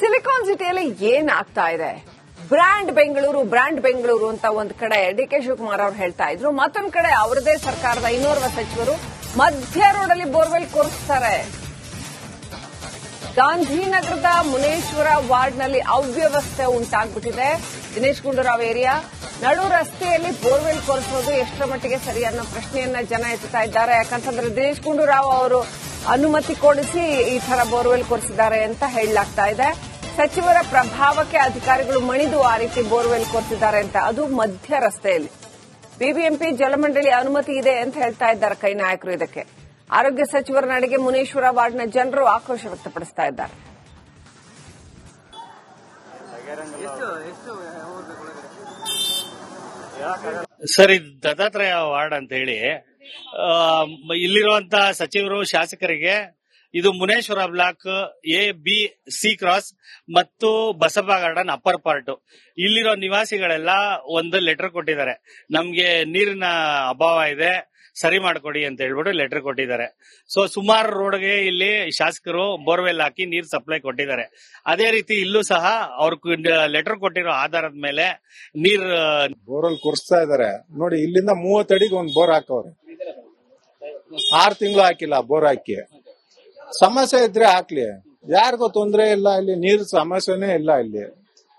Silicon ಸಿಟಿಯಲ್ಲಿ ಏನಾಗ್ತಾ ಇದೆ? ಬ್ರ್ಯಾಂಡ್ ಬೆಂಗಳೂರು ಅಂತ ಒಂದ್ ಕಡೆ ಡಿ ಕೆ ಶಿವಕುಮಾರ್ ಅವರು ಹೇಳ್ತಾ ಇದ್ರು. ಮತ್ತೊಂದ್ ಕಡೆ ಅವರದೇ ಸರ್ಕಾರದ ಇನ್ನೋರ್ವ ಸಚಿವರು ಮಧ್ಯ ರೋಡಲ್ಲಿ ಬೋರ್ವೆಲ್ ಕೊರೆಸ್ತಾರೆ. ಗಾಂಧಿನಗರದ ಮುನೇಶ್ವರ ವಾರ್ಡ್ನಲ್ಲಿ ಅವ್ಯವಸ್ಥೆ ಉಂಟಾಗ್ಬಿಟ್ಟಿದೆ. ದಿನೇಶ್ ಗುಂಡೂರಾವ್ ಏರಿಯಾ ನಡು ರಸ್ತೆಯಲ್ಲಿ ಬೋರ್ವೆಲ್ ಕೊರೆಸೋದು ಎಷ್ಟರ ಮಟ್ಟಿಗೆ ಸರಿ ಅನ್ನೋ ಪ್ರಶ್ನೆಯನ್ನ ಜನ ಎತ್ತುತ್ತಾ ಇದ್ದಾರೆ. ಯಾಕಂತಂದ್ರೆ ದಿನೇಶ್ ಗುಂಡೂರಾವ್ ಅವರು ಅನುಮತಿ ಕೊಡಿಸಿ ಈ ತರ ಬೋರ್ವೆಲ್ ಕೊರೆಸಿದ್ದಾರೆ ಅಂತ ಹೇಳಲಾಗ್ತಾ ಇದೆ. ಸಚಿವರ ಪ್ರಭಾವಕ್ಕೆ ಅಧಿಕಾರಿಗಳು ಮಣಿದು ಆ ರೀತಿ ಬೋರ್ವೆಲ್ ಕೊರೆಸಿದ್ದಾರೆ ಅಂತ, ಅದು ಮಧ್ಯ ರಸ್ತೆಯಲ್ಲಿ. ಬಿಬಿಎಂಪಿ ಜಲಮಂಡಳಿ ಅನುಮತಿ ಇದೆ ಅಂತ ಹೇಳ್ತಾ ಇದ್ದಾರೆ ಕೈ ನಾಯಕರು. ಇದಕ್ಕೆ ಆರೋಗ್ಯ ಸಚಿವರ ನಡೆಗೆ ಮುನೇಶ್ವರ ವಾರ್ಡ್ನ ಜನರು ಆಕ್ರೋಶ ವ್ಯಕ್ತಪಡಿಸ್ತಾ ಇದ್ದಾರೆ. ಸರ್, ಇದು ದತ್ತಾತ್ರೇಯ ವಾರ್ಡ್ ಅಂತ ಹೇಳಿ ಇಲ್ಲಿರುವಂತಹ ಸಚಿವರು ಶಾಸಕರಿಗೆ ಇದು Muneshwara block A B C cross ಮತ್ತು ಬಸಪ್ಪ ಗಾರ್ಡನ್ ಅಪ್ಪರ್ ಪಾರ್ಟ್ ಇಲ್ಲಿರೋ ನಿವಾಸಿಗಳೆಲ್ಲ ಒಂದು ಲೆಟರ್ ಕೊಟ್ಟಿದ್ದಾರೆ. ನಮ್ಗೆ ನೀರಿನ ಅಭಾವ ಇದೆ, ಸರಿ ಮಾಡ್ಕೊಡಿ ಅಂತ ಹೇಳ್ಬಿಟ್ಟು ಲೆಟರ್ ಕೊಟ್ಟಿದ್ದಾರೆ. ಸೊ ಸುಮಾರು ರೋಡ್ಗೆ ಇಲ್ಲಿ ಶಾಸಕರು ಬೋರ್ವೆಲ್ ಹಾಕಿ ನೀರು ಸಪ್ಲೈ ಕೊಟ್ಟಿದ್ದಾರೆ. ಅದೇ ರೀತಿ ಇಲ್ಲೂ ಸಹ ಅವ್ರ ಲೆಟರ್ ಕೊಟ್ಟಿರೋ ಆಧಾರದ ಮೇಲೆ ನೀರ್ ಬೋರ್ವೆಲ್ ಕೊರ್ಸ್ತಾ ಇದಾರೆ. ನೋಡಿ, ಇಲ್ಲಿಂದ 30 ಅಡಿಗೆ ಒಂದು ಬೋರ್ ಹಾಕವ್ರೆ. 6 ತಿಂಗಳು ಹಾಕಿಲ್ಲ ಬೋರ್ ಹಾಕಿ. ಸಮಸ್ಯೆ ಇದ್ರೆ ಹಾಕ್ಲಿ, ಯಾರಿಗೂ ತೊಂದ್ರೆ ಇಲ್ಲ. ಇಲ್ಲಿ ನೀರ್ ಸಮಸ್ಯೆನೇ ಇಲ್ಲ. ಇಲ್ಲಿ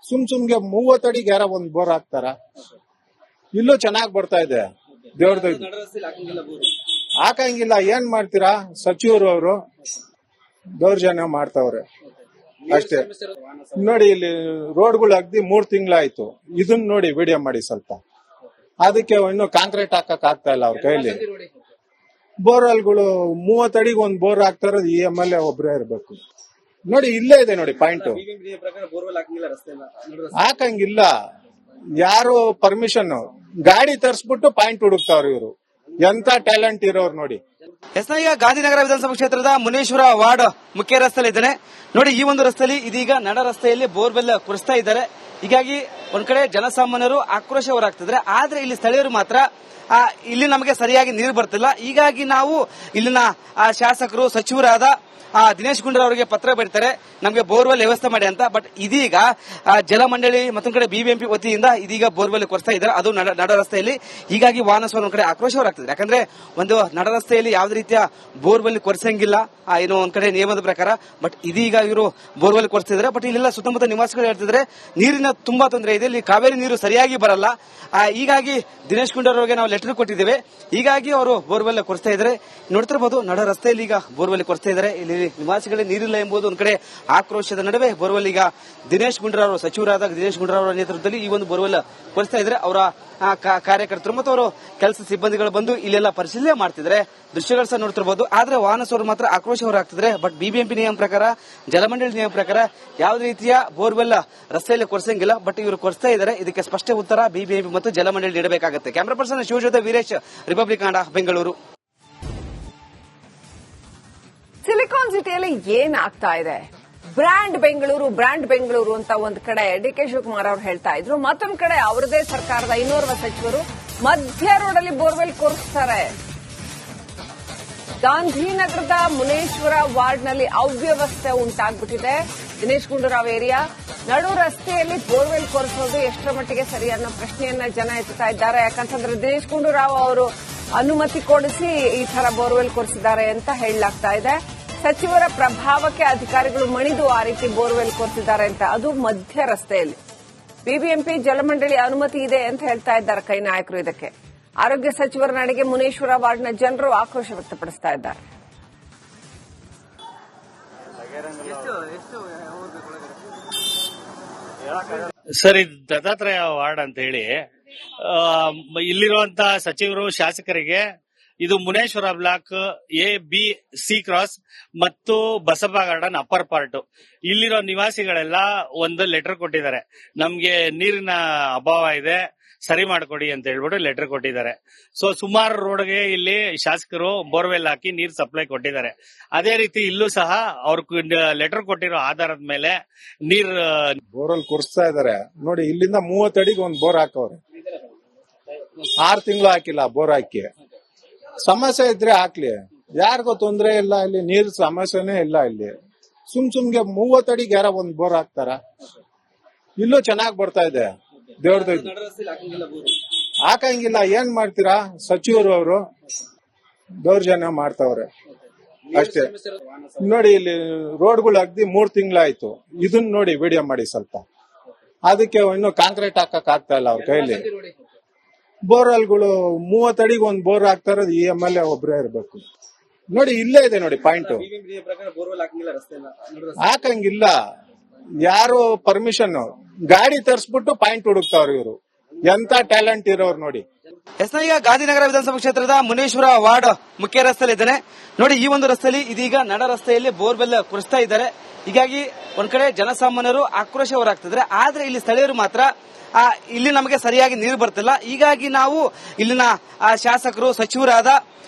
ಸುಮ್ಗೆ 30 ಅಡಿಗೆ ಯಾರ ಒಂದ್ ಬೋರ್ ಹಾಕ್ತಾರ? ಇಲ್ಲೂ ಚೆನ್ನಾಗ್ ಬರ್ತಾ ಇದೆ. ದೇವ್ರದ್ದು ಹಾಕಂಗಿಲ್ಲ. ಏನ್ ಮಾಡ್ತೀರಾ? ಸಚಿವರು ಅವರು ದೌರ್ಜನ್ಯ ಮಾಡ್ತಾವ್ರೆ ಅಷ್ಟೇ. ನೋಡಿ, ಇಲ್ಲಿ ರೋಡ್ಗಳು ಅಗ್ದಿ 3 ತಿಂಗಳಾಯ್ತು. ಇದನ್ನ ನೋಡಿ, ವಿಡಿಯೋ ಮಾಡಿ ಸ್ವಲ್ಪ. ಅದಕ್ಕೆ ಇನ್ನು ಕಾಂಕ್ರೀಟ್ ಹಾಕಕ್ ಆಗ್ತಾ ಇಲ್ಲ ಅವ್ರ ಕೈಲಿ. ಬೋರ್ವೆಲ್ಗಳು 30 ಅಡಿಗೆ ಒಂದ್ ಬೋರ್ ಹಾಕ್ತಾರ. ಈ MLA ಒಬ್ರೇ ಇರ್ಬೇಕು. ನೋಡಿ, ಇಲ್ಲೇ ಇದೆ ನೋಡಿ ಪಾಯಿಂಟ್. ಹಾಕಂಗಿಲ್ಲ. ಯಾರು ಪರ್ಮಿಷನ್ ಗಾಡಿ ತರಿಸ್ಬಿಟ್ಟು ಪಾಯಿಂಟ್ ಹುಡುಕ್ತಾವ್ರ ಇವರು. ಎಂತ ಟ್ಯಾಲೆಂಟ್ ಇರೋರು ನೋಡಿ. ಈಗ ಗಾಂಧಿನಗರ ವಿಧಾನಸಭಾ ಕ್ಷೇತ್ರದ ಮುನೇಶ್ವರ ವಾರ್ಡ್ ಮುಖ್ಯ ರಸ್ತೆಯಲ್ಲಿ ಇದ್ದಾನೆ. ನೋಡಿ, ಈ ಒಂದು ರಸ್ತೆಯಲ್ಲಿ ಇದೀಗ ನಡ ರಸ್ತೆಯಲ್ಲಿ ಬೋರ್ವೆಲ್ ಕುರಿಸ್ತಾ ಇದ್ದಾರೆ. ಹೀಗಾಗಿ ಒಂದ್ ಕಡೆ ಜನಸಾಮಾನ್ಯರು ಆಕ್ರೋಶ ಹೊರಾಗ್ತಿದ್ದಾರೆ. ಆದ್ರೆ ಇಲ್ಲಿ ಸ್ಥಳೀಯರು ಮಾತ್ರ ಇಲ್ಲಿ ನಮಗೆ ಸರಿಯಾಗಿ ನೀರು ಬರ್ತಿಲ್ಲ, ಹೀಗಾಗಿ ನಾವು ಇಲ್ಲಿನ ಶಾಸಕರು ಸಚಿವರಾದ ದಿನೇಶ್ ಗುಂಡೂರಾವ್ ಅವರಿಗೆ ಪತ್ರ ಬರೀತಾರೆ, ನಮಗೆ ಬೋರ್ವೆಲ್ ವ್ಯವಸ್ಥೆ ಮಾಡಿ ಅಂತ. ಬಟ್ ಇದೀಗ ಜಲಮಂಡಳಿ ಮತ್ತೊಂದು ಕಡೆ ಬಿಬಿಎಂಪಿ ವತಿಯಿಂದ ಇದೀಗ ಬೋರ್ವೆಲ್ ಕೊರೆಸ್ತಾ ಇದ್ದಾರೆ, ಅದು ನಡ ರಸ್ತೆಯಲ್ಲಿ. ಹೀಗಾಗಿ ವಾಹನ ಸವಾರ ಒಂದ್ ಕಡೆ ಆಕ್ರೋಶವರಾಗ್ತದೆ. ಯಾಕಂದ್ರೆ ಒಂದು ನಡ ರಸ್ತೆಯಲ್ಲಿ ಯಾವುದೇ ರೀತಿಯ ಬೋರ್ವೆಲ್ ಕೊರೆಸಂಗಿಲ್ಲ ಏನೋ ಒಂದ್ ಕಡೆ ನಿಯಮದ ಪ್ರಕಾರ. ಬಟ್ ಇದೀಗ ಇವರು ಬೋರ್ವೆಲ್ ಕೊರೆಸ್ತಿದ್ದಾರೆ. ಬಟ್ ಇಲ್ಲೆಲ್ಲ ಸುತ್ತಮುತ್ತ ನಿವಾಸಿಗಳು ಹೇಳ್ತಿದ್ರೆ ನೀರಿನ ತುಂಬಾ ತೊಂದರೆ ಇದೆ, ಇಲ್ಲಿ ಕಾವೇರಿ ನೀರು ಸರಿಯಾಗಿ ಬರಲ್ಲ. ಹೀಗಾಗಿ ದಿನೇಶ್ ಗುಂಡೂರಾವ್ ಅವರಿಗೆ ನಾವು ಲೆಟರ್ ಕೊಟ್ಟಿದ್ದೇವೆ. ಹೀಗಾಗಿ ಅವರು ಬೋರ್ವೆಲ್ ಕೊರೆಸ್ತಾ ಇದ್ದಾರೆ. ನೋಡ್ತಿರಬಹುದು, ನಡ ರಸ್ತೆಯಲ್ಲಿ ಈಗ ಬೋರ್ವೆಲ್ ಕೊರೆಸ್ತಾ ಇದ್ದಾರೆ. ಇಲ್ಲಿ ನಿವಾಸಿಗಳಿಗೆ ನೀರಿಲ್ಲ ಎಂಬುದು ಒಂದ್ ಕಡೆ ಆಕ್ರೋಶದ ನಡುವೆ ಬೋರ್ವೆಲ್ ಈಗ ದಿನೇಶ್ ಗುಂಡೂರಾವ್ ಸಚಿವರಾದ ದಿನೇಶ್ ಗುಂಡೂರಾವ್ ನೇತೃತ್ವದಲ್ಲಿ ಈ ಒಂದು ಬೋರ್ವೆಲ್ ಕೊರೆಸ್ತಾ ಇದ್ದಾರೆ. ಅವರ ಕಾರ್ಯಕರ್ತರು ಮತ್ತು ಅವರು ಕೆಲಸ ಸಿಬ್ಬಂದಿಗಳು ಬಂದು ಇಲ್ಲೆಲ್ಲ ಪರಿಶೀಲನೆ ಮಾಡ್ತಿದ್ರೆ ದೃಶ್ಯಗಳು ಸಹ ನೋಡ್ತಿರಬಹುದು. ಆದ್ರೆ ವಾಹನ ಸವಾರರು ಮಾತ್ರ ಆಕ್ರೋಶ ಹೊರಾಗ್ತಿದ್ರೆ. ಬಟ್ ಬಿಬಿಎಂಪಿ ನಿಯಮ ಪ್ರಕಾರ, ಜಲಮಂಡಳಿ ನಿಯಮ ಪ್ರಕಾರ ಯಾವುದೇ ರೀತಿಯ ಬೋರ್ವೆಲ್ ರಸ್ತೆಯಲ್ಲಿ ಕೊರೆಸಂಗಿಲ್ಲ. ಬಟ್ ಇವರು ಕೊರೆಸ್ತಾ ಇದ್ದಾರೆ. ಇದಕ್ಕೆ ಸ್ಪಷ್ಟ ಉತ್ತರ ಬಿಬಿಎಂಪಿ ಮತ್ತು ಜಲಮಂಡಳಿ ನೀಡಬೇಕಾಗುತ್ತೆ. ಕ್ಯಾಮರಾ ಪರ್ಸನ್ ಶಿವ ಜೊತೆ ವೀರೇಶ್, ರಿಪಬ್ಲಿಕ್ ಕನ್ನಡ, ಬೆಂಗಳೂರು. ಸಿಲಿಕಾನ್ ಸಿಟಿಯಲ್ಲಿ ಏನಾಗ್ತಾ ಇದೆ? ಬ್ರ್ಯಾಂಡ್ ಬೆಂಗಳೂರು ಅಂತ ಒಂದ್ ಕಡೆ ಡಿ ಕೆ ಶಿವಕುಮಾರ್ ಅವರು ಹೇಳ್ತಾ ಇದ್ರು. ಮತ್ತೊಂದ್ ಕಡೆ ಅವರದೇ ಸರ್ಕಾರದ ಇನ್ನೋರ್ವ ಸಚಿವರು ಮಧ್ಯ ರೋಡಲ್ಲಿ ಬೋರ್ವೆಲ್ ಕೊರೆಸ್ತಾರೆ. ಗಾಂಧಿನಗರದ ಮುನೇಶ್ವರ ವಾರ್ಡ್ನಲ್ಲಿ ಅವ್ಯವಸ್ಥೆ ಉಂಟಾಗ್ಬಿಟ್ಟಿದೆ. ದಿನೇಶ್ ಗುಂಡೂರಾವ್ ಏರಿಯಾ ನಡು ರಸ್ತೆಯಲ್ಲಿ ಬೋರ್ವೆಲ್ ಕೊರೆಸೋದು ಎಷ್ಟರ ಮಟ್ಟಿಗೆ ಸರಿ ಅನ್ನೋ ಪ್ರಶ್ನೆಯನ್ನ ಜನ ಎತ್ತುತ್ತಾ ಇದ್ದಾರೆ. ಯಾಕಂತಂದ್ರೆ ದಿನೇಶ್ ಗುಂಡೂರಾವ್ ಅವರು ಅನುಮತಿ ಕೊಡಿಸಿ ಈ ತರ ಬೋರ್ವೆಲ್ ಕೊರೆಸಿದ್ದಾರೆ ಅಂತ ಹೇಳಲಾಗ್ತಾ ಇದೆ. ಸಚಿವರ ಪ್ರಭಾವಕ್ಕೆ ಅಧಿಕಾರಿಗಳು ಮಣಿದು ಆ ರೀತಿ ಬೋರ್ವೆಲ್ ಕೊರೆಸಿದ್ದಾರೆ ಅಂತ, ಅದು ಮಧ್ಯ ರಸ್ತೆಯಲ್ಲಿ. ಬಿಬಿಎಂಪಿ ಜಲಮಂಡಳಿ ಅನುಮತಿ ಇದೆ ಅಂತ ಹೇಳ್ತಾ ಇದ್ದಾರೆ ಕೈ ನಾಯಕರು. ಇದಕ್ಕೆ ಆರೋಗ್ಯ ಸಚಿವರ ನಡೆಗೆ ಮುನೇಶ್ವರ ವಾರ್ಡ್ನ ಜನರು ಆಕ್ರೋಶ ವ್ಯಕ್ತಪಡಿಸ್ತಾ ಇದ್ದಾರೆ. ಸರ್, ಇದು ದತ್ತಾತ್ರೇಯ ವಾರ್ಡ್ ಅಂತ ಹೇಳಿ ಇಲ್ಲಿರುವಂತಹ ಸಚಿವರು ಶಾಸಕರಿಗೆ ಇದು Muneshwara block A B C cross ಮತ್ತು ಬಸಪ್ಪ ಗಾರ್ಡನ್ ಅಪ್ಪರ್ ಪಾರ್ಟ್ ಇಲ್ಲಿರೋ ನಿವಾಸಿಗಳೆಲ್ಲ ಒಂದು ಲೆಟರ್ ಕೊಟ್ಟಿದ್ದಾರೆ. ನಮ್ಗೆ ನೀರಿನ ಅಭಾವ ಇದೆ, ಸರಿ ಮಾಡ್ಕೊಡಿ ಅಂತ ಹೇಳ್ಬಿಟ್ಟು ಲೆಟರ್ ಕೊಟ್ಟಿದ್ದಾರೆ. ಸೊ ಸುಮಾರು ರೋಡ್ಗೆ ಇಲ್ಲಿ ಶಾಸಕರು ಬೋರ್ವೆಲ್ ಹಾಕಿ ನೀರು ಸಪ್ಲೈ ಕೊಟ್ಟಿದ್ದಾರೆ. ಅದೇ ರೀತಿ ಇಲ್ಲೂ ಸಹ ಅವ್ರ ಲೆಟರ್ ಕೊಟ್ಟಿರೋ ಆಧಾರದ ಮೇಲೆ ನೀರ್ ಬೋರ್ವೆಲ್ ಕೊರ್ಸ್ತಾ ಇದಾರೆ. ನೋಡಿ, ಇಲ್ಲಿಂದ 30 ಅಡಿಗೆ ಒಂದ್ ಬೋರ್ ಹಾಕವ್ರೆ. 6 ತಿಂಗಳು ಹಾಕಿಲ್ಲ ಬೋರ್ ಹಾಕಿ. ಸಮಸ್ಯೆ ಇದ್ರೆ ಹಾಕ್ಲಿ, ಯಾರಿಗೂ ತೊಂದ್ರೆ ಇಲ್ಲ. ಇಲ್ಲಿ ನೀರ್ ಸಮಸ್ಯೆನೇ ಇಲ್ಲ. ಇಲ್ಲಿ ಸುಮ್ಗೆ 30 ಅಡಿಗೆ ಯಾರ ಒಂದ್ ಬೋರ್ ಹಾಕ್ತಾರ? ಇಲ್ಲೂ ಚೆನ್ನಾಗ್ ಬರ್ತಾ ಇದೆ. ದೇವ್ರದ್ದು ಹಾಕಂಗಿಲ್ಲ. ಏನ್ ಮಾಡ್ತೀರಾ? ಸಚಿವರು ಅವರು ದೌರ್ಜನ್ಯ ಮಾಡ್ತಾವ್ರೆ ಅಷ್ಟೇ. ನೋಡಿ ಇಲ್ಲಿ ರೋಡ್ಗಳು ಅಗ್ದಿ 3 ತಿಂಗಳಾಯ್ತು. ಇದನ್ನ ನೋಡಿ ವಿಡಿಯೋ ಮಾಡಿ ಸ್ವಲ್ಪ. ಅದಕ್ಕೆ ಇನ್ನು ಕಾಂಕ್ರೀಟ್ ಹಾಕಕ್ ಆಗ್ತಾ ಇಲ್ಲ ಅವ್ರ ಕೈಲಿ. ಬೋರ್ವೆಲ್ಗಳು 30 ಅಡಿಗೆ ಒಂದ್ ಬೋರ್ ಹಾಕ್ತಾ ಇರೋದು ಈ MLA ಒಬ್ರೇ ಇರ್ಬೇಕು. ನೋಡಿ ಇಲ್ಲೇ ಇದೆ ನೋಡಿ ಪಾಯಿಂಟ್. ಹಾಕಂಗಿಲ್ಲ. ಯಾರು ಪರ್ಮಿಷನ್ ಗಾಡಿ ತರಿಸ್ಬಿಟ್ಟು ಪಾಯಿಂಟ್ ಹುಡುಕ್ತಾವ್ರ ಇವರು. ಎಂತ ಟ್ಯಾಲೆಂಟ್ ಇರೋರು ನೋಡಿ. ಈಗ ಗಾಂಧಿನಗರ ವಿಧಾನಸಭಾ ಕ್ಷೇತ್ರದ ಮುನೇಶ್ವರ ವಾರ್ಡ್ ಮುಖ್ಯ ರಸ್ತೆಯಲ್ಲಿ ಇದ್ದೇನೆ. ನೋಡಿ ಈ ಒಂದು ರಸ್ತೆಯಲ್ಲಿ ಇದೀಗ ನಡ ರಸ್ತೆಯಲ್ಲಿ ಬೋರ್ವೆಲ್ ಕೊರೆಸ್ತಾ ಇದ್ದಾರೆ. ಹೀಗಾಗಿ ಒಂದ್ ಕಡೆ ಜನಸಾಮಾನ್ಯರು ಆಕ್ರೋಶ ಹೊರಾಗ್ತಿದ್ರೆ, ಆದ್ರೆ ಇಲ್ಲಿ ಸ್ಥಳೀಯರು ಮಾತ್ರ ಇಲ್ಲಿ ನಮಗೆ ಸರಿಯಾಗಿ ನೀರು ಬರ್ತಿಲ್ಲ. ಹೀಗಾಗಿ ನಾವು ಇಲ್ಲಿನ ಶಾಸಕರು ಸಚಿವರಾದ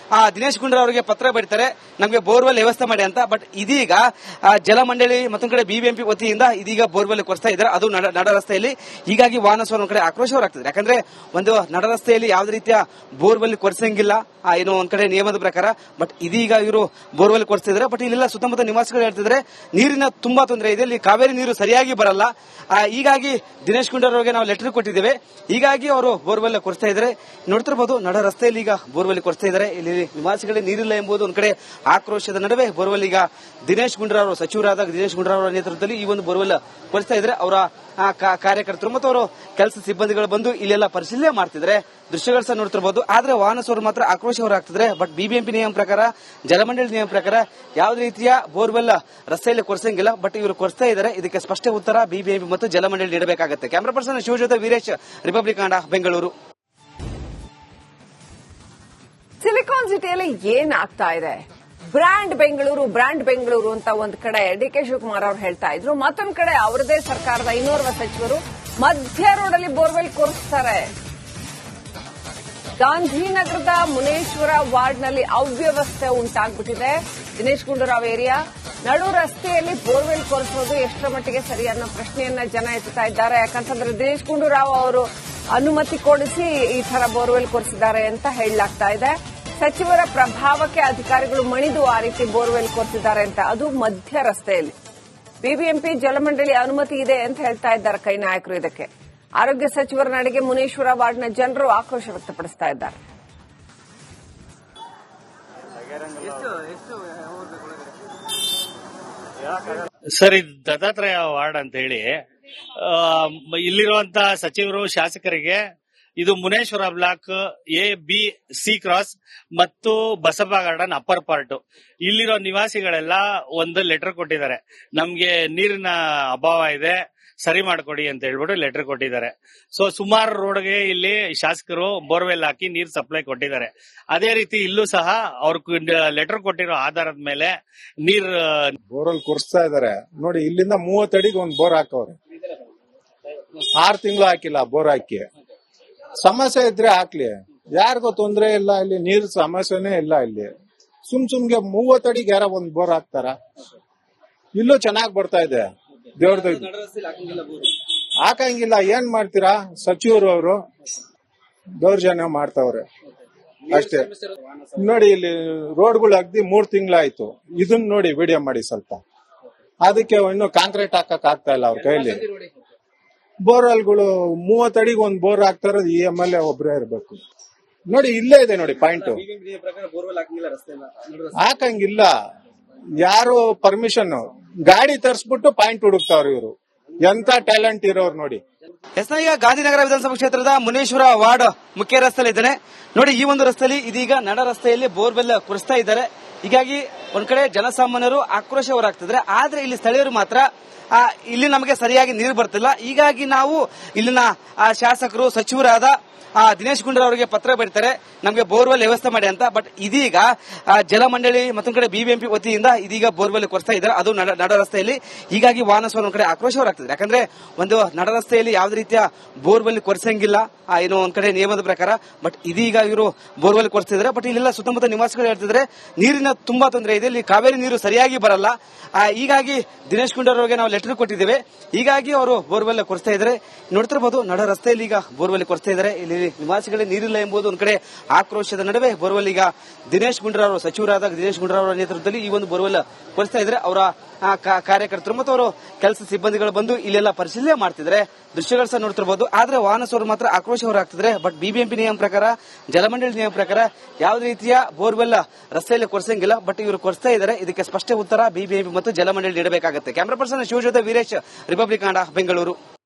ದಿನೇಶ್ ಗುಂಡೂರಾವ್ ಅವರಿಗೆ ಪತ್ರ ಬರೀತಾರೆ, ನಮಗೆ ಬೋರ್ವೆಲ್ ವ್ಯವಸ್ಥೆ ಮಾಡಿ ಅಂತ. ಬಟ್ ಇದೀಗ ಜಲಮಂಡಳಿ ಮತ್ತೊಂದು ಕಡೆ ಬಿಬಿಎಂಪಿ ವತಿಯಿಂದ ಇದೀಗ ಬೋರ್ವೆಲ್ ಕೊರೆಸ್ತಾ ಇದ್ದಾರೆ, ಅದು ನಡ ರಸ್ತೆಯಲ್ಲಿ. ಹೀಗಾಗಿ ವಾಹನ ಸವಾರ ಒಂದ್ ಕಡೆ ಆಕ್ರೋಶವರಾಗ್ತಿದೆ. ಯಾಕಂದ್ರೆ ಒಂದು ನಡ ರಸ್ತೆಯಲ್ಲಿ ಯಾವುದೇ ರೀತಿಯ ಬೋರ್ವೆಲ್ ಕೊರೆಸಂಗಿಲ್ಲ ಏನೋ ಒಂದ್ ಕಡೆ ನಿಯಮದ ಪ್ರಕಾರ. ಬಟ್ ಇದೀಗ ಇವರು ಬೋರ್ವೆಲ್ ಕೊರೆಸ್ತಿದ್ದಾರೆ. ಬಟ್ ಇಲ್ಲೆಲ್ಲ ಸುತ್ತಮುತ್ತ ನಿವಾಸಿಗಳು ಹೇಳ್ತಿದ್ರೆ ನೀರಿನ ತುಂಬಾ ತೊಂದರೆ ಇದೆ, ಇಲ್ಲಿ ಕಾವೇರಿ ನೀರು ಸರಿಯಾಗಿ ಬರಲ್ಲ. ಹೀಗಾಗಿ ದಿನೇಶ್ ಗುಂಡೂರಾವ್ ಅವರಿಗೆ ನಾವು ಲೆಟರ್ ಕೊಟ್ಟಿದ್ದೇವೆ. ಹೀಗಾಗಿ ಅವರು ಬೋರ್ವೆಲ್ ಕೊರೆಸ್ತಾ ಇದ್ದಾರೆ. ನೋಡ್ತಿರಬಹುದು ನಡ ರಸ್ತೆಯಲ್ಲಿ ಈಗ ಬೋರ್ವೆಲ್ ಕೊರೆಸ್ತಾ ಇದ್ದಾರೆ. ಇಲ್ಲಿ ನಿವಾಸಿಗಳಿಗೆ ನೀರಿಲ್ಲ ಎಂಬುದು ಒಂದ್ ಕಡೆ ಆಕ್ರೋಶದ ನಡುವೆ ಬೋರ್ವೆಲ್ ಈಗ ದಿನೇಶ್ ಗುಂಡೂರಾವ್ ಸಚಿವರಾದ ದಿನೇಶ್ ಗುಂಡೂರಾವ್ ಅವರ ನೇತೃತ್ವದಲ್ಲಿ ಈ ಒಂದು ಬೋರ್ವೆಲ್ ಕೊರೆಸ್ತಾ ಇದ್ದಾರೆ. ಅವರ ಕಾರ್ಯಕರ್ತರು ಮತ್ತು ಅವರು ಕೆಲಸ ಸಿಬ್ಬಂದಿಗಳು ಬಂದು ಇಲ್ಲೆಲ್ಲ ಪರಿಶೀಲನೆ ಮಾಡ್ತಿದ್ರೆ ದೃಶ್ಯಗಳು ಸಹ ನೋಡ್ತಿರಬಹುದು. ಆದ್ರೆ ವಾಹನ ಸವಾರರು ಮಾತ್ರ ಆಕ್ರೋಶ ಹೊರಾಗ್ತಿದ್ರೆ. ಬಟ್ ಬಿಬಿಎಂಪಿ ನಿಯಮ ಪ್ರಕಾರ, ಜಲಮಂಡಳಿ ನಿಯಮ ಪ್ರಕಾರ ಯಾವುದೇ ರೀತಿಯ ಬೋರ್ವೆಲ್ ರಸ್ತೆಯಲ್ಲಿ ಕೊರೆಸಂಗಿಲ್ಲ. ಬಟ್ ಇವರು ಕೊರೆಸ್ತಾ ಇದ್ದಾರೆ. ಇದಕ್ಕೆ ಸ್ಪಷ್ಟ ಉತ್ತರ ಬಿಬಿಎಂಪಿ ಮತ್ತು ಜಲಮಂಡಳಿ ನೀಡಬೇಕಾಗುತ್ತೆ. Camera person Shivajyothi Veeresh, republic Kannada, Bengaluru. Silicon ಸಿಟಿಯಲ್ಲಿ ಏನಾಗ್ತಾ ಇದೆ? ಬ್ರ್ಯಾಂಡ್ ಬೆಂಗಳೂರು ಅಂತ ಒಂದ್ ಕಡೆ DK ಶಿವಕುಮಾರ್ ಅವರು ಹೇಳ್ತಾ ಇದ್ರು. ಮತ್ತೊಂದ್ ಕಡೆ ಅವರದೇ ಸರ್ಕಾರದ ಇನ್ನೋರ್ವ ಸಚಿವರು ಮಧ್ಯ ರೋಡಲ್ಲಿ ಬೋರ್ವೆಲ್ ಕೊರೆಸ್ತಾರೆ. ಗಾಂಧಿನಗರದ ಮುನೇಶ್ವರ ವಾರ್ಡ್ನಲ್ಲಿ ಅವ್ಯವಸ್ಥೆ ಉಂಟಾಗ್ಬಿಟ್ಟಿದೆ. ದಿನೇಶ್ ಗುಂಡೂರಾವ್ ಏರಿಯಾ ನಡು ರಸ್ತೆಯಲ್ಲಿ ಬೋರ್ವೆಲ್ ಕೊರೆಸೋದು ಎಷ್ಟರ ಮಟ್ಟಿಗೆ ಸರಿ ಅನ್ನೋ ಪ್ರಶ್ನೆಯನ್ನ ಜನ ಎತ್ತುತ್ತಾ ಇದ್ದಾರೆ. ಯಾಕಂತಂದ್ರೆ ದಿನೇಶ್ ಗುಂಡೂರಾವ್ ಅವರು ಅನುಮತಿ ಕೊಡಿಸಿ ಈ ತರ ಬೋರ್ವೆಲ್ ಕೊರೆಸಿದ್ದಾರೆ ಅಂತ ಹೇಳಲಾಗ್ತಾ ಇದೆ. ಸಚಿವರ ಪ್ರಭಾವಕ್ಕೆ ಅಧಿಕಾರಿಗಳು ಮಣಿದು ಆ ರೀತಿ ಬೋರ್ವೆಲ್ ಕೊರೆಸಿದ್ದಾರೆ ಅಂತ, ಅದು ಮಧ್ಯ ರಸ್ತೆಯಲ್ಲಿ. ಬಿಬಿಎಂಪಿ ಜಲಮಂಡಳಿ ಅನುಮತಿ ಇದೆ ಅಂತ ಹೇಳ್ತಾ ಇದ್ದಾರೆ ಕೈ ನಾಯಕರು. ಇದಕ್ಕೆ ಆರೋಗ್ಯ ಸಚಿವರ ನಡೆಗೆ ಮುನೇಶ್ವರ ವಾರ್ಡ್ನ ಜನರು ಆಕ್ರೋಶ ವ್ಯಕ್ತಪಡಿಸ್ತಾ ಇದ್ದಾರೆ. ಸರ್, ಇದು ದತ್ತಾತ್ರೇಯ ವಾರ್ಡ್ ಅಂತ ಹೇಳಿ ಇಲ್ಲಿರುವಂತ ಸಚಿವರು ಶಾಸಕರಿಗೆ ಇದು ಮುನೇಶ್ವರ ಬ್ಲಾಕ್ A-B-C ಕ್ರಾಸ್ ಮತ್ತು ಬಸಪ್ಪ ಗಾರ್ಡನ್ ಅಪ್ಪರ್ ಪಾರ್ಟ್. ಇಲ್ಲಿರೋ ನಿವಾಸಿಗಳೆಲ್ಲ ಒಂದು ಲೆಟರ್ ಕೊಟ್ಟಿದ್ದಾರೆ, ನಮ್ಗೆ ನೀರಿನ ಅಭಾವ ಇದೆ, ಸರಿ ಮಾಡ್ಕೊಡಿ ಅಂತ ಹೇಳ್ಬಿಟ್ಟು ಲೆಟರ್ ಕೊಟ್ಟಿದ್ದಾರೆ. ಸೊ ಸುಮಾರು ರೋಡ್ಗೆ ಇಲ್ಲಿ ಶಾಸಕರು ಬೋರ್ವೆಲ್ ಹಾಕಿ ನೀರ್ ಸಪ್ಲೈ ಕೊಟ್ಟಿದ್ದಾರೆ. ಅದೇ ರೀತಿ ಇಲ್ಲೂ ಸಹ ಅವ್ರ ಲೆಟರ್ ಕೊಟ್ಟಿರೋ ಆಧಾರದ ಮೇಲೆ ನೀರ್ ಬೋರ್ವೆಲ್ ಕೊರೆಸ್ತಾ ಇದಾರೆ. ನೋಡಿ ಇಲ್ಲಿಂದ 30 ಅಡಿಗೆ ಒಂದ್ ಬೋರ್ ಹಾಕವ್ರೆ. 6 ತಿಂಗಳು ಹಾಕಿಲ್ಲ ಬೋರ್ ಹಾಕಿ. ಸಮಸ್ಯೆ ಇದ್ರೆ ಹಾಕ್ಲಿ, ಯಾರಿಗೂ ತೊಂದ್ರೆ ಇಲ್ಲ. ಇಲ್ಲಿ ನೀರ್ ಸಮಸ್ಯೆನೇ ಇಲ್ಲ. ಇಲ್ಲಿ ಸುಮ್ಗೆ 30 ಅಡಿಗೆ ಯಾರ ಒಂದ್ ಬೋರ್ ಹಾಕ್ತಾರ? ಇಲ್ಲೂ ಚೆನ್ನಾಗ್ ಬರ್ತಾ ಇದೆ. ದೇವ್ರದ್ದು ಹಾಕಂಗಿಲ್ಲ. ಏನ್ ಮಾಡ್ತೀರಾ? ಸಚಿವರು ಅವರು ದೌರ್ಜನ್ಯ ಮಾಡ್ತಾವ್ರೆ ಅಷ್ಟೇ. ನೋಡಿ ಇಲ್ಲಿ ರೋಡ್ಗಳು ಅಗ್ದಿ 3 ತಿಂಗಳಾಯ್ತು. ಇದನ್ನ ನೋಡಿ ವಿಡಿಯೋ ಮಾಡಿ ಸ್ವಲ್ಪ. ಅದಕ್ಕೆ ಇನ್ನು ಕಾಂಕ್ರೀಟ್ ಹಾಕಕ್ ಆಗ್ತಾ ಇಲ್ಲ ಅವ್ರ ಕೈಲಿ. ಬೋರ್ವೆಲ್ಗಳು 30 ಅಡಿಗೆ ಒಂದ್ ಬೋರ್ ಹಾಕ್ತಾ ಇರೋದು ಈ MLA ಒಬ್ರೇ ಇರ್ಬೇಕು. ನೋಡಿ ಇಲ್ಲೇ ಇದೆ ನೋಡಿ ಪಾಯಿಂಟ್. ಹಾಕಂಗಿಲ್ಲ. ಯಾರು ಪರ್ಮಿಷನ್ ಗಾಡಿ ತರಿಸ್ಬಿಟ್ಟು ಪಾಯಿಂಟ್ ಹುಡುಕ್ತಾವ್ರ ಇವರು. ಎಂತ ಟ್ಯಾಲೆಂಟ್ ಇರೋರು ನೋಡಿ. ಈಗ ಗಾಂಧಿನಗರ ವಿಧಾನಸಭಾ ಕ್ಷೇತ್ರದ ಮುನೇಶ್ವರ ವಾರ್ಡ್ ಮುಖ್ಯ ರಸ್ತೆಯಲ್ಲಿ ಇದ್ದೇನೆ. ನೋಡಿ ಈ ಒಂದು ರಸ್ತೆಯಲ್ಲಿ ಇದೀಗ ನಡ ರಸ್ತೆಯಲ್ಲಿ ಬೋರ್ವೆಲ್ ಕೊರೆಸ್ತಾ ಇದ್ದಾರೆ. ಹೀಗಾಗಿ ಒಂದ್ ಕಡೆ ಜನಸಾಮಾನ್ಯರು ಆಕ್ರೋಶ ಹೊರಾಗ್ತಿದ್ರೆ, ಆದ್ರೆ ಇಲ್ಲಿ ಸ್ಥಳೀಯರು ಮಾತ್ರ ಇಲ್ಲಿ ನಮಗೆ ಸರಿಯಾಗಿ ನೀರು ಬರ್ತಿಲ್ಲ. ಹೀಗಾಗಿ ನಾವು ಇಲ್ಲಿನ ಶಾಸಕರು ಸಚಿವರಾದ ದಿನೇಶ್ ಗುಂಡೂರಾವ್ ಅವರಿಗೆ ಪತ್ರ ಬರೀತಾರೆ, ನಮಗೆ ಬೋರ್ವೆಲ್ ವ್ಯವಸ್ಥೆ ಮಾಡಿ ಅಂತ. ಬಟ್ ಇದೀಗ ಜಲಮಂಡಳಿ ಮತ್ತೊಂದು ಕಡೆ ಬಿಬಿಎಂಪಿ ವತಿಯಿಂದ ಇದೀಗ ಬೋರ್ವೆಲ್ ಕೊರೆಸ್ತಾ ಇದ್ದಾರೆ, ಅದು ನಡ ರಸ್ತೆಯಲ್ಲಿ. ಹೀಗಾಗಿ ವಾಹನ ಸವಾರ ಒಂದ್ ಕಡೆ ಆಕ್ರೋಶ ಹೊರಾಗ್ತಿದೆ. ಯಾಕಂದ್ರೆ ಒಂದು ನಡ ರಸ್ತೆಯಲ್ಲಿ ಯಾವುದೇ ರೀತಿಯ ಬೋರ್ವೆಲ್ ಕೊರೆಸಂಗಿಲ್ಲ ಏನೋ ಒಂದ್ ಕಡೆ ನಿಯಮದ ಪ್ರಕಾರ. ಬಟ್ ಇದೀಗ ಇವರು ಬೋರ್ವೆಲ್ ಕೊರೆಸ್ತಿದ್ದಾರೆ. ಬಟ್ ಇಲ್ಲೆಲ್ಲ ಸುತ್ತಮುತ್ತ ನಿವಾಸಿಗಳು ಹೇಳ್ತಿದ್ರೆ ನೀರಿನ ತುಂಬಾ ತೊಂದರೆ ಇದೆ, ಇಲ್ಲಿ ಕಾವೇರಿ ನೀರು ಸರಿಯಾಗಿ ಬರಲ್ಲ. ಹೀಗಾಗಿ ದಿನೇಶ್ ಗುಂಡೂರಾವ್ ಅವರಿಗೆ ನಾವು ಲೆಟರ್ ಕೊಟ್ಟಿದ್ದೇವೆ. ಹೀಗಾಗಿ ಅವರು ಬೋರ್ವೆಲ್ ಕೊರೆಸ್ತಾ ಇದ್ದಾರೆ. ನೋಡ್ತಿರಬಹುದು ನಡ ರಸ್ತೆಯಲ್ಲಿ ಈಗ ಬೋರ್ವೆಲ್ ಕೊರೆಸ್ತಾ ಇದ್ದಾರೆ. ಇಲ್ಲಿ ನಿವಾಸಿಗಳಿಗೆ ನೀರಿಲ್ಲ ಎಂಬುದು ಒಂದ್ ಕಡೆ ಆಕ್ರೋಶದ ನಡುವೆ ಬೋರ್ವೆಲ್ ಈಗ ದಿನೇಶ್ ಗುಂಡೂರಾವ್ ಸಚಿವರಾದ ದಿನೇಶ್ ಗುಂಡೂರಾವ್ ಅವರ ನೇತೃತ್ವದಲ್ಲಿ ಈ ಒಂದು ಬೋರ್ವೆಲ್ ಕೊರೆಸ್ತಾ ಇದ್ದಾರೆ. ಅವರ ಕಾರ್ಯಕರ್ತರು ಮತ್ತು ಅವರು ಕೆಲಸ ಸಿಬ್ಬಂದಿಗಳು ಬಂದು ಇಲ್ಲೆಲ್ಲ ಪರಿಶೀಲನೆ ಮಾಡ್ತಿದ್ರೆ ದೃಶ್ಯಗಳು ಸಹ ನೋಡ್ತಿರ್ಬೋದು. ಆದ್ರೆ ವಾಹನ ಸವಾರರು ಮಾತ್ರ ಆಕ್ರೋಶ ಹೊರಹಾಕ್ತಿದ್ರೆ. ಬಟ್ ಬಿಬಿಎಂಪಿ ನಿಯಮ ಪ್ರಕಾರ, ಜಲಮಂಡಳಿ ನಿಯಮ ಪ್ರಕಾರ ಯಾವುದೇ ರೀತಿಯ ಬೋರ್ವೆಲ್ ರಸ್ತೆಯಲ್ಲಿ ಕೊರೆಸಂಗಿಲ್ಲ. ಬಟ್ ಇವರು ಕೊರೆಸ್ತಾ ಇದ್ದಾರೆ. ಇದಕ್ಕೆ ಸ್ಪಷ್ಟ ಉತ್ತರ ಬಿಬಿಎಂಪಿ ಮತ್ತು ಜಲಮಂಡಳಿ ನೀಡಬೇಕಾಗುತ್ತೆ. ಕ್ಯಾಮರಾ ಪರ್ಸನ್ ಶಿವ ಜೊತೆ ವೀರೇಶ್, ರಿಪಬ್ಲಿಕ್ ಕನ್ನಡ, ಬೆಂಗಳೂರು.